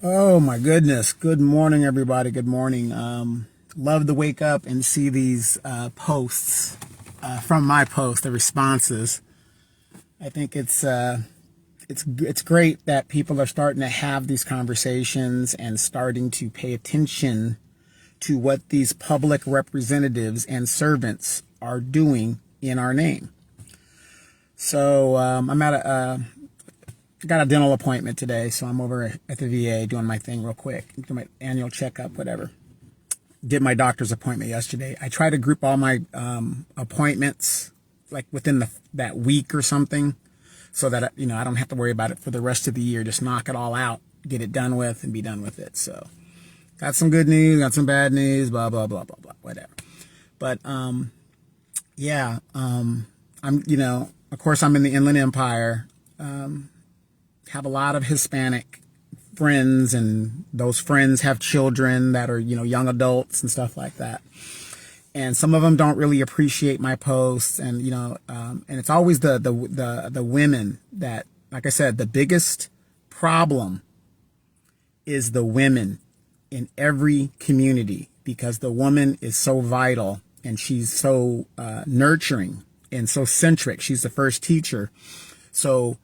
Oh my goodness. Good morning, everybody. Good morning. Love to wake up and see these posts from my post, the responses. I think it's great that people are starting to have these conversations and starting to pay attention to what these public representatives and servants are doing in our name. So I'm at got a dental appointment today, so I'm over at the VA doing my thing real quick, do my annual checkup, whatever. Did my doctor's appointment yesterday. I try to group all my appointments like within that week or something, so that I don't have to worry about it for the rest of the year. Just knock it all out, get it done with, and be done with it. So, got some good news, got some bad news, blah blah blah blah blah, whatever. But yeah, I'm of course I'm in the Inland Empire. Have a lot of Hispanic friends, and those friends have children that are, young adults and stuff like that. And some of them don't really appreciate my posts, and and it's always the women that, like I said, the biggest problem is the women in every community, because the woman is so vital and she's so nurturing and so centric. She's the first teacher. So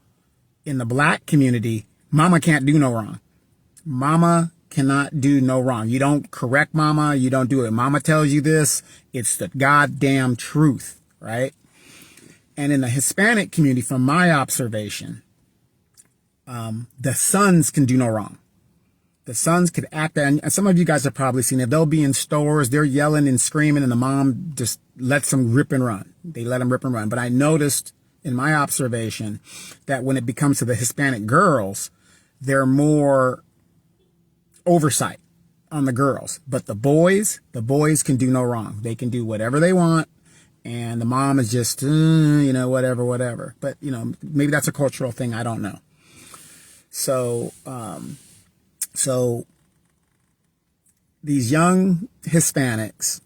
in the black community, mama can't do no wrong. Mama cannot do no wrong. You don't correct mama. You don't do it. Mama tells you this. It's the goddamn truth, right? And in the Hispanic community, from my observation, the sons can do no wrong. The sons could act, and some of you guys have probably seen it. They'll be in stores, they're yelling and screaming, and the mom just lets them rip and run. They let them rip and run. But I noticed in my observation that when it becomes to the Hispanic girls, they're more oversight on the girls. But the boys can do no wrong. They can do whatever they want, and the mom is just, whatever. But, maybe that's a cultural thing. I don't know. So these young Hispanics,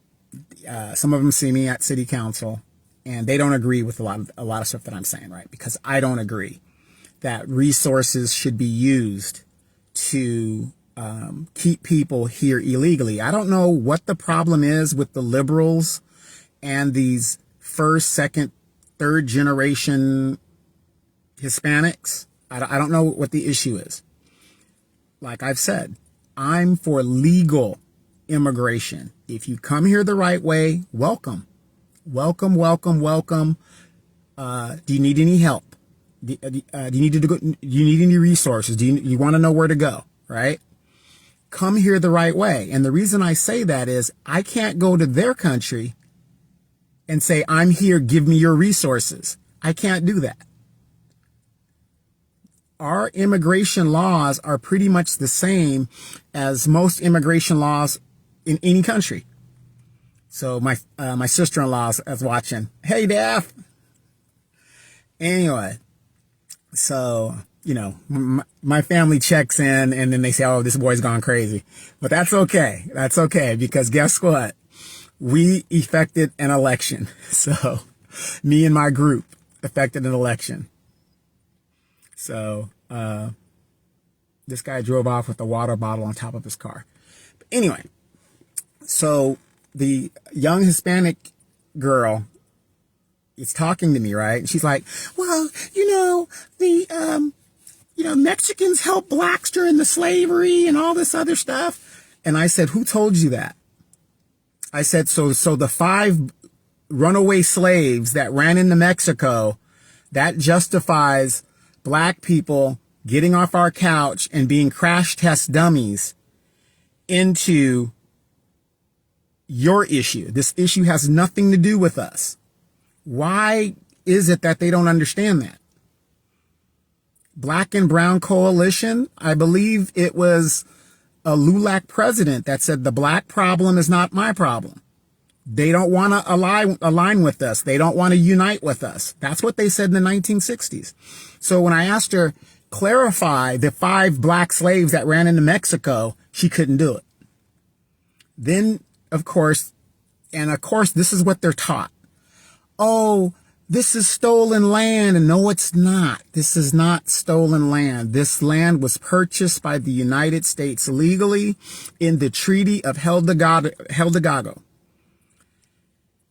some of them see me at city council, and they don't agree with a lot of stuff that I'm saying, right? Because I don't agree that resources should be used to keep people here illegally. I don't know what the problem is with the liberals and these first, second, third generation Hispanics. I don't know what the issue is. Like I've said, I'm for legal immigration. If you come here the right way, welcome. Welcome, welcome, welcome. Do you need any help? Do you need any resources? Do you want to know where to go? Right? Come here the right way. And the reason I say that is I can't go to their country and say, I'm here, give me your resources. I can't do that. Our immigration laws are pretty much the same as most immigration laws in any country. So my sister-in-law is watching. Hey, Daff. Anyway, so, my family checks in, and then they say, oh, this boy's gone crazy. But that's okay. That's okay, because guess what? We effected an election. So me and my group effected an election. So this guy drove off with a water bottle on top of his car. But anyway, so the young Hispanic girl is talking to me, right? And she's like, well, Mexicans helped blacks during the slavery and all this other stuff. And I said, who told you that? I said, so the 5 runaway slaves that ran into Mexico, that justifies black people getting off our couch and being crash test dummies into your issue. This issue has nothing to do with us. Why is it that they don't understand that? Black and Brown Coalition, I believe it was a LULAC president that said the black problem is not my problem. They don't want to align with us. They don't want to unite with us. That's what they said in the 1960s. So when I asked her, clarify the 5 black slaves that ran into Mexico, she couldn't do it. Then, of course, this is what they're taught. Oh, this is stolen land. And no, it's not. This is not stolen land. This land was purchased by the United States legally in the Treaty of Hidalgo.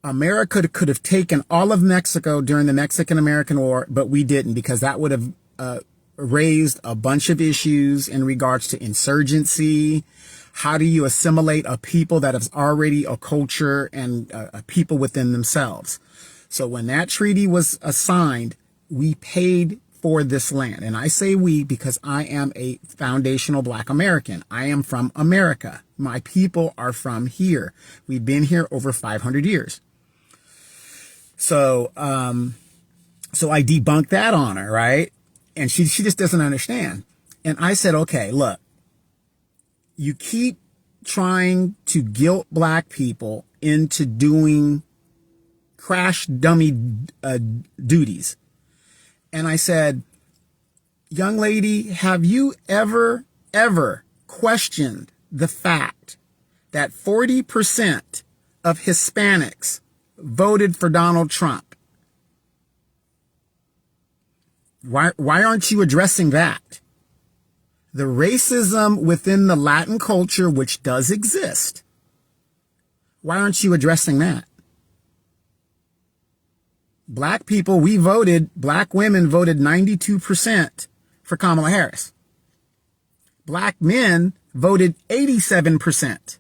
America could have taken all of Mexico during the Mexican-American War, but we didn't, because that would have raised a bunch of issues in regards to insurgency. How do you assimilate a people that is already a culture and a people within themselves? So when that treaty was assigned, we paid for this land. And I say we because I am a foundational Black American. I am from America. My people are from here. We've been here over 500 years. So I debunked that on her, right? And she just doesn't understand. And I said, okay, look, you keep trying to guilt Black people into doing crash dummy duties. And I said, young lady, have you ever questioned the fact that 40% of Hispanics voted for Donald Trump? Why aren't you addressing that? The racism within the Latin culture, which does exist. Why aren't you addressing that? Black people, Black women voted 92% for Kamala Harris. Black men voted 87%.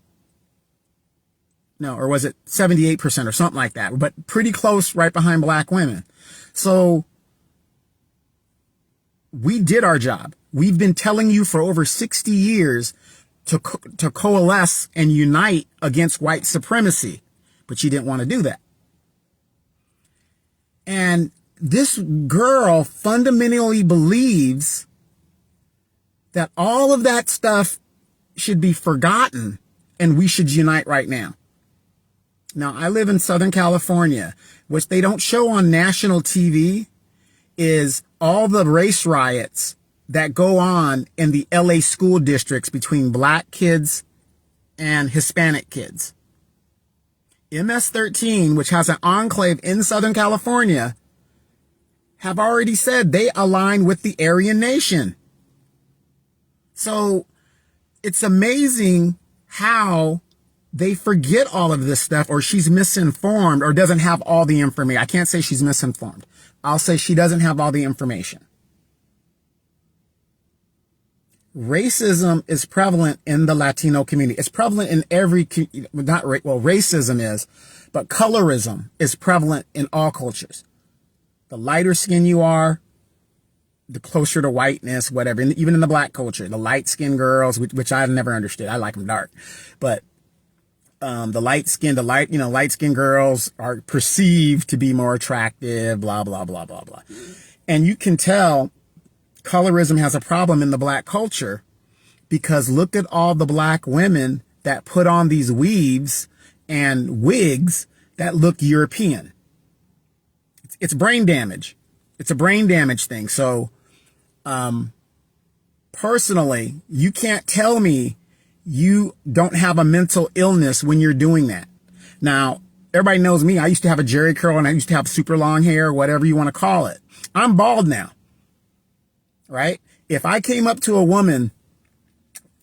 No, or was it 78% or something like that, but pretty close right behind Black women. So we did our job. We've been telling you for over 60 years to coalesce and unite against white supremacy, but you didn't want to do that. And this girl fundamentally believes that all of that stuff should be forgotten and we should unite right now. Now, I live in Southern California, which they don't show on national TV, is all the race riots that go on in the LA school districts between Black kids and Hispanic kids. MS-13, which has an enclave in Southern California, have already said they align with the Aryan Nation. So it's amazing how they forget all of this stuff, or she's misinformed or doesn't have all the information. I can't say she's misinformed. I'll say she doesn't have all the information. Racism is prevalent in the Latino community. It's prevalent in every, racism is, but colorism is prevalent in all cultures. The lighter skin you are, the closer to whiteness, whatever. And even in the Black culture, the light skinned girls, which I've never understood. I like them dark, but the light skinned girls are perceived to be more attractive, blah, blah, blah, blah, blah. And you can tell colorism has a problem in the Black culture, because look at all the Black women that put on these weaves and wigs that look European. It's brain damage. It's a brain damage thing. So, personally, you can't tell me you don't have a mental illness when you're doing that. Now, everybody knows me. I used to have a jerry curl and I used to have super long hair, whatever you want to call it. I'm bald now, right? If I came up to a woman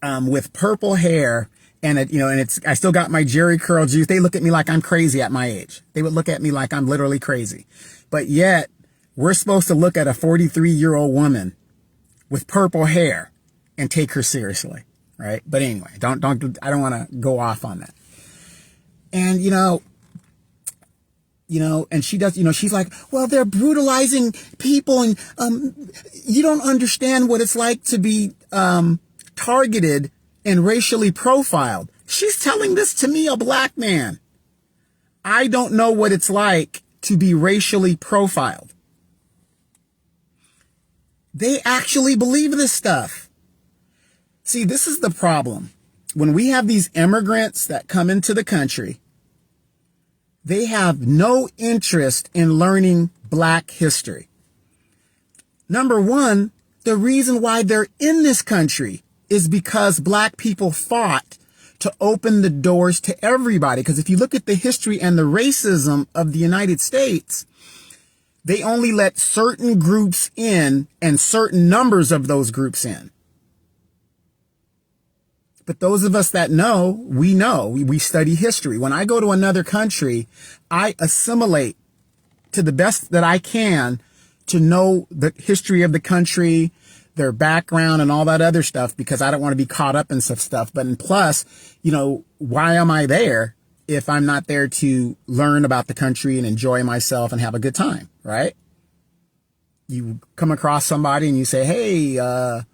with purple hair and I still got my jerry curl juice, they look at me like I'm crazy at my age. They would look at me like I'm literally crazy. But yet we're supposed to look at a 43-year-old woman with purple hair and take her seriously, right? But anyway, I don't want to go off on that. And, and she does, she's like, well, they're brutalizing people and, you don't understand what it's like to be, targeted and racially profiled. She's telling this to me, a Black man. I don't know what it's like to be racially profiled. They actually believe this stuff. See, this is the problem. When we have these immigrants that come into the country, they have no interest in learning Black history. Number one, the reason why they're in this country is because Black people fought to open the doors to everybody. Because if you look at the history and the racism of the United States, They only let certain groups in and certain numbers of those groups in. But those of us that know, we study history. When I go to another country, I assimilate to the best that I can to know the history of the country, their background and all that other stuff, because I don't want to be caught up in some stuff. But and plus, why am I there if I'm not there to learn about the country and enjoy myself and have a good time, right? You come across somebody and you say, hey, a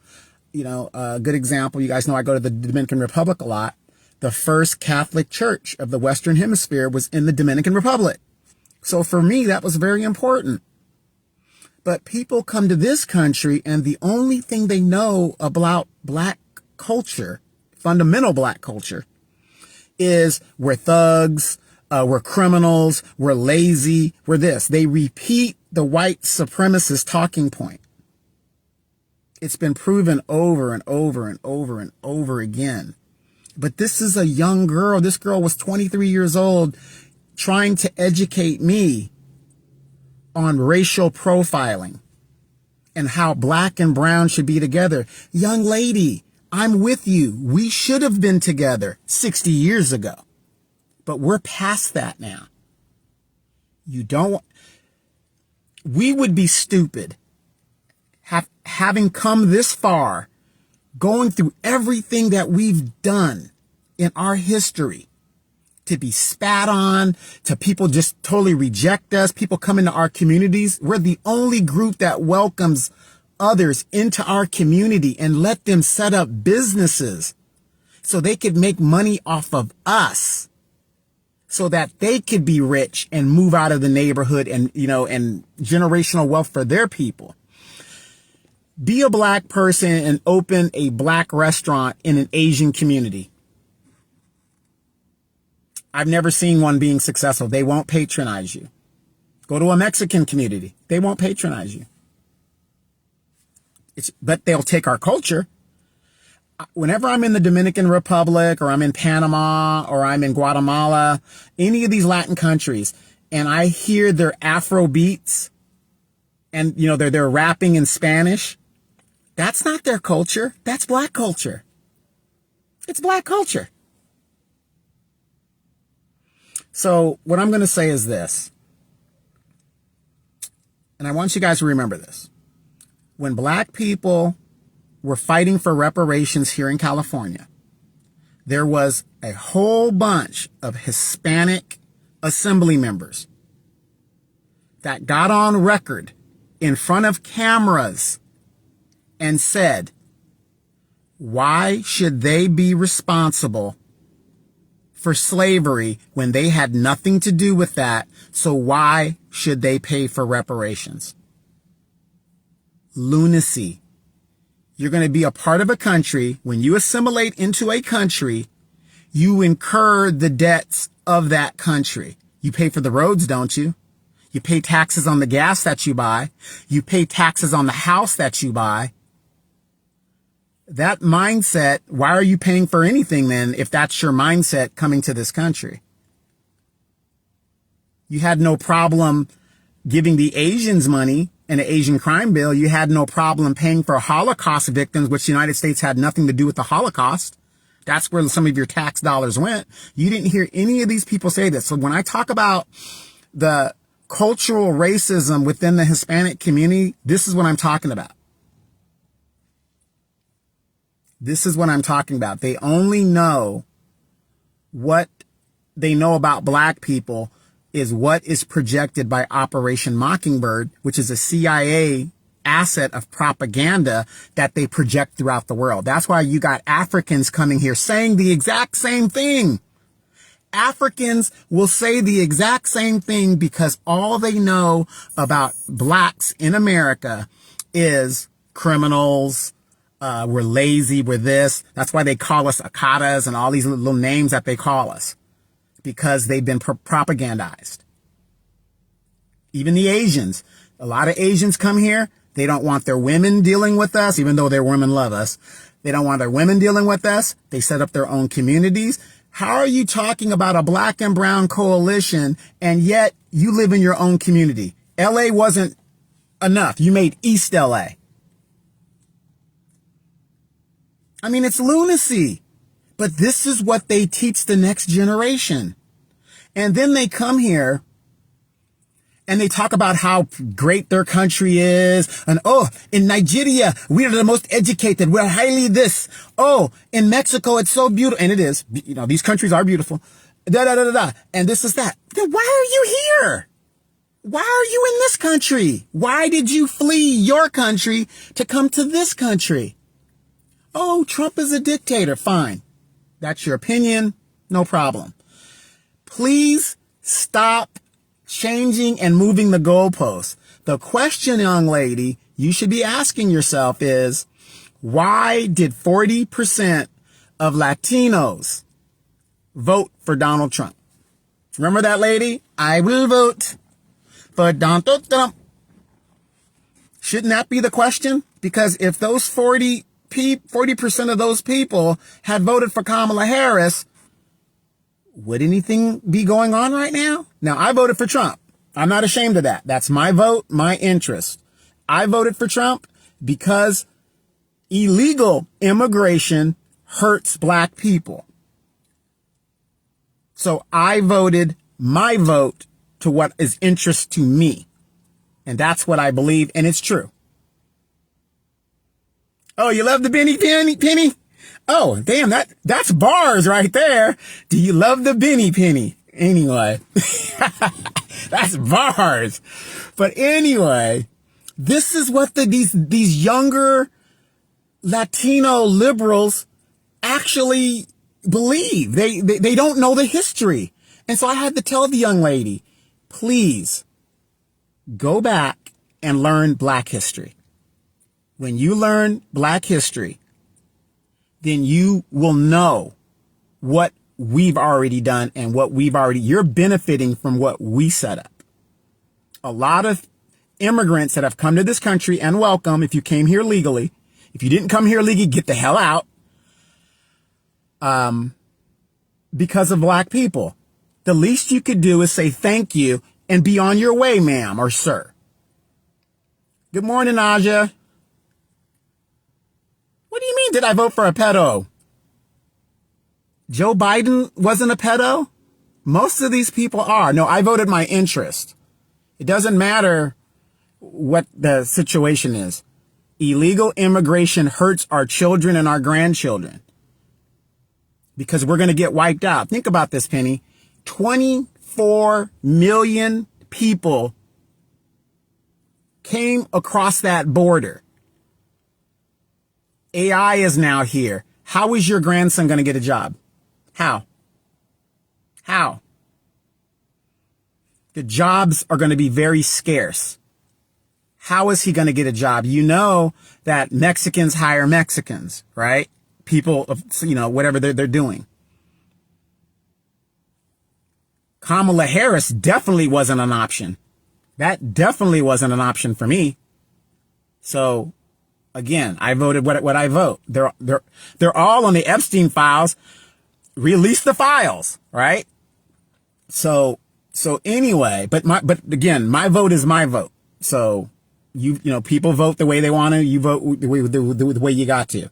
good example, you guys know I go to the Dominican Republic a lot. The first Catholic church of the Western Hemisphere was in the Dominican Republic. So for me, that was very important. But people come to this country and the only thing they know about black culture, fundamental black culture, is we're thugs, we're criminals, we're lazy, we're this. They repeat the white supremacist talking point. It's been proven over and over and over and over again. But this is a young girl. This girl was 23 years old trying to educate me on racial profiling and how black and brown should be together. Young lady, I'm with you. We should have been together 60 years ago, but we're past that now. We would be stupid having come this far, going through everything that we've done in our history, to be spat on, to people just totally reject us, people come into our communities. We're the only group that welcomes others into our community and let them set up businesses so they could make money off of us, so that they could be rich and move out of the neighborhood and, and generational wealth for their people. Be a black person and open a black restaurant in an Asian community. I've never seen one being successful. They won't patronize you. Go to a Mexican community. They won't patronize you. But they'll take our culture. Whenever I'm in the Dominican Republic or I'm in Panama or I'm in Guatemala, any of these Latin countries, and I hear their Afro beats and, they're rapping in Spanish, that's not their culture. That's black culture. It's black culture. So what I'm going to say is this, and I want you guys to remember this. When black people were fighting for reparations here in California, there was a whole bunch of Hispanic assembly members that got on record in front of cameras and said, why should they be responsible for slavery when they had nothing to do with that? So why should they pay for reparations? Lunacy. You're going to be a part of a country. When you assimilate into a country, you incur the debts of that country. You pay for the roads, don't you? You pay taxes on the gas that you buy. You pay taxes on the house that you buy. That mindset, why are you paying for anything then if that's your mindset coming to this country? You had no problem giving the Asians money in an Asian crime bill. You had no problem paying for Holocaust victims, which the United States had nothing to do with the Holocaust. That's where some of your tax dollars went. You didn't hear any of these people say this. So when I talk about the cultural racism within the Hispanic community, this is what I'm talking about. This is what I'm talking about. They only know what they know about black people is what is projected by Operation Mockingbird, which is a CIA asset of propaganda that they project throughout the world. That's why you got Africans coming here saying the exact same thing. Africans will say the exact same thing because all they know about blacks in America is criminals. We're lazy. We're this. That's why they call us Akatas and all these little names that they call us, because they've been propagandized. Even the Asians, a lot of Asians come here. They don't want their women dealing with us, even though their women love us. They don't want their women dealing with us. They set up their own communities. How are you talking about a black and brown coalition and yet you live in your own community? LA wasn't enough. You made East LA. I mean, it's lunacy. But this is what they teach the next generation. And then they come here and they talk about how great their country is. And, oh, in Nigeria, we are the most educated. We're highly this. Oh, in Mexico, it's so beautiful. And it is. You know, these countries are beautiful. Da, da, da, da, da. And this is that. Then why are you here? Why are you in this country? Why did you flee your country to come to this country? Oh, Trump is a dictator. Fine. That's your opinion. No problem. Please stop changing and moving the goalposts. The question, young lady, you should be asking yourself is, why did 40% of Latinos vote for Donald Trump? Remember that lady? I will vote for Donald Trump. Shouldn't that be the question? Because if those 40% of those people had voted for Kamala Harris, would anything be going on right now? Now, I voted for Trump. I'm not ashamed of that. That's my vote, my interest. I voted for Trump because illegal immigration hurts black people. So I voted my vote to what is interest to me. And that's what I believe, and it's true. Oh, you love the penny? Oh, damn, that's bars right there. Do you love the penny? Anyway, that's bars. But anyway, this is what these younger Latino liberals actually believe. They don't know the history. And so I had to tell the young lady, please go back and learn black history. When you learn black history, then you will know what we've already done and you're benefiting from what we set up. A lot of immigrants that have come to this country, and welcome if you came here legally. If you didn't come here legally, get the hell out. Because of black people. The least you could do is say thank you and be on your way, ma'am or sir. Good morning, Aja. What do you mean, did I vote for a pedo? Joe Biden wasn't a pedo? Most of these people are. No, I voted my interest. It doesn't matter what the situation is. Illegal immigration hurts our children and our grandchildren because we're going to get wiped out. Think about this, Penny. 24 million people came across that border. AI is now here. How is your grandson going to get a job? How? The jobs are going to be very scarce. How is he going to get a job? You know that Mexicans hire Mexicans, right? People of, whatever they're doing. Kamala Harris definitely wasn't an option. That definitely wasn't an option for me. So, again, I voted what I vote. They're all on the Epstein files. Release the files, right? So anyway, but again, my vote is my vote. So people vote the way they want to. You vote the way you got to.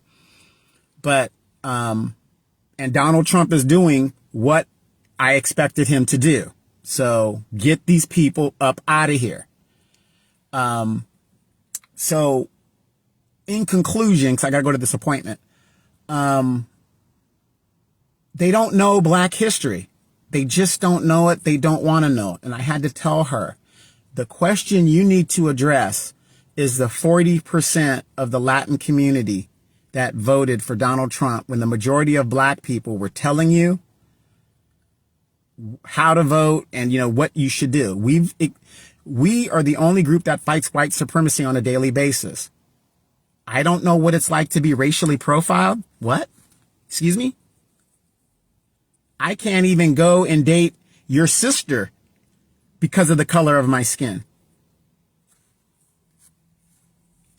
But and Donald Trump is doing what I expected him to do. So get these people up out of here. So in conclusion, because I got to go to this appointment, they don't know black history. They just don't know it. They don't want to know it. And I had to tell her, the question you need to address is the 40% of the Latin community that voted for Donald Trump when the majority of black people were telling you how to vote and, what you should do. We are the only group that fights white supremacy on a daily basis. I don't know what it's like to be racially profiled. What? Excuse me? I can't even go and date your sister because of the color of my skin.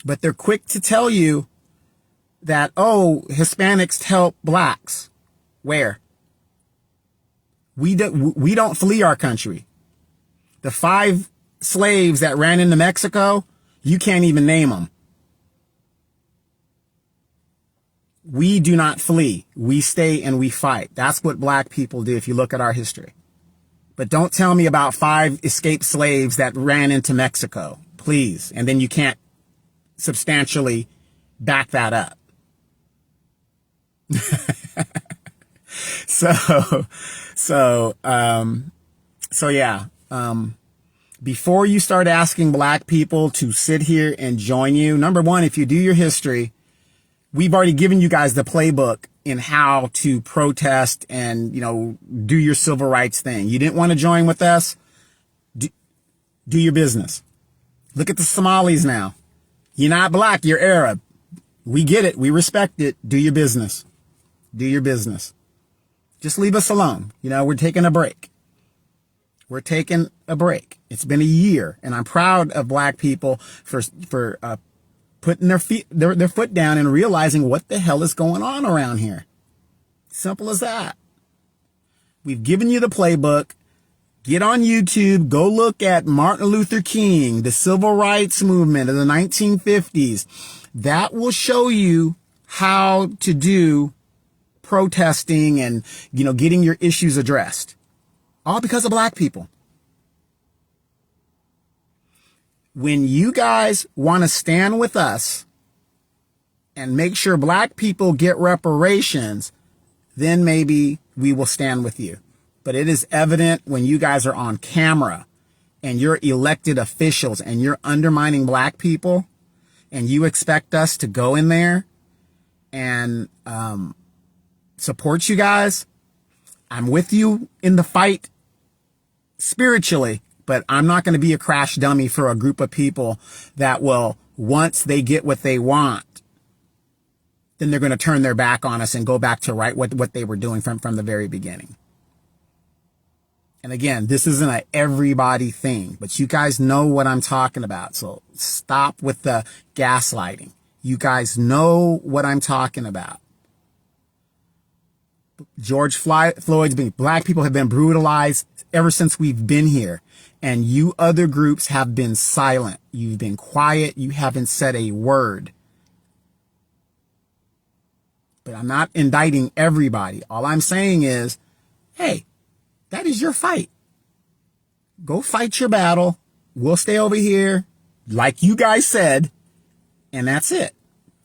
But they're quick to tell you that, oh, Hispanics help blacks. Where? We don't flee our country. The 5 slaves that ran into Mexico, you can't even name them. We do not flee. We stay and we fight. That's what black people do if you look at our history. But don't tell me about 5 escaped slaves that ran into Mexico, please. And then you can't substantially back that up. So yeah. Before you start asking black people to sit here and join you, number one, if you do your history, we've already given you guys the playbook in how to protest and, do your civil rights thing. You didn't want to join with us? Do your business. Look at the Somalis now. You're not black, you're Arab. We get it. We respect it. Do your business. Do your business. Just leave us alone. We're taking a break. We're taking a break. It's been a year, and I'm proud of black people for putting their foot down and realizing what the hell is going on around here. Simple as that. We've given you the playbook. Get on YouTube. Go look at Martin Luther King, the civil rights movement of the 1950s. That will show you how to do protesting and, getting your issues addressed. All because of black people. When you guys want to stand with us and make sure black people get reparations, then maybe we will stand with you. But it is evident when you guys are on camera and you're elected officials and you're undermining black people and you expect us to go in there and support you guys. I'm with you in the fight spiritually, but I'm not going to be a crash dummy for a group of people that will, once they get what they want, then they're going to turn their back on us and go back to what they were doing from the very beginning. And again, this isn't a everybody thing, but you guys know what I'm talking about. So stop with the gaslighting. You guys know what I'm talking about. George Floyd's black people have been brutalized ever since we've been here. And you other groups have been silent. You've been quiet. You haven't said a word. But I'm not indicting everybody. All I'm saying is, hey, that is your fight. Go fight your battle. We'll stay over here, like you guys said, and that's it.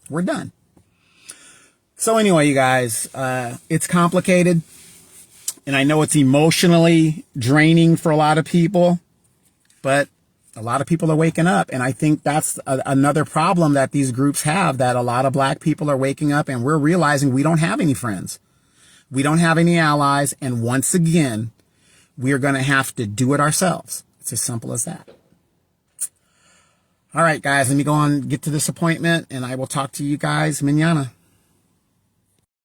We're done. So anyway, you guys, it's complicated, and I know it's emotionally draining for a lot of people, but a lot of people are waking up, and I think that's another problem that these groups have, that a lot of black people are waking up, and we're realizing we don't have any friends. We don't have any allies, and once again, we're going to have to do it ourselves. It's as simple as that. All right, guys, let me go on, get to this appointment, and I will talk to you guys mañana.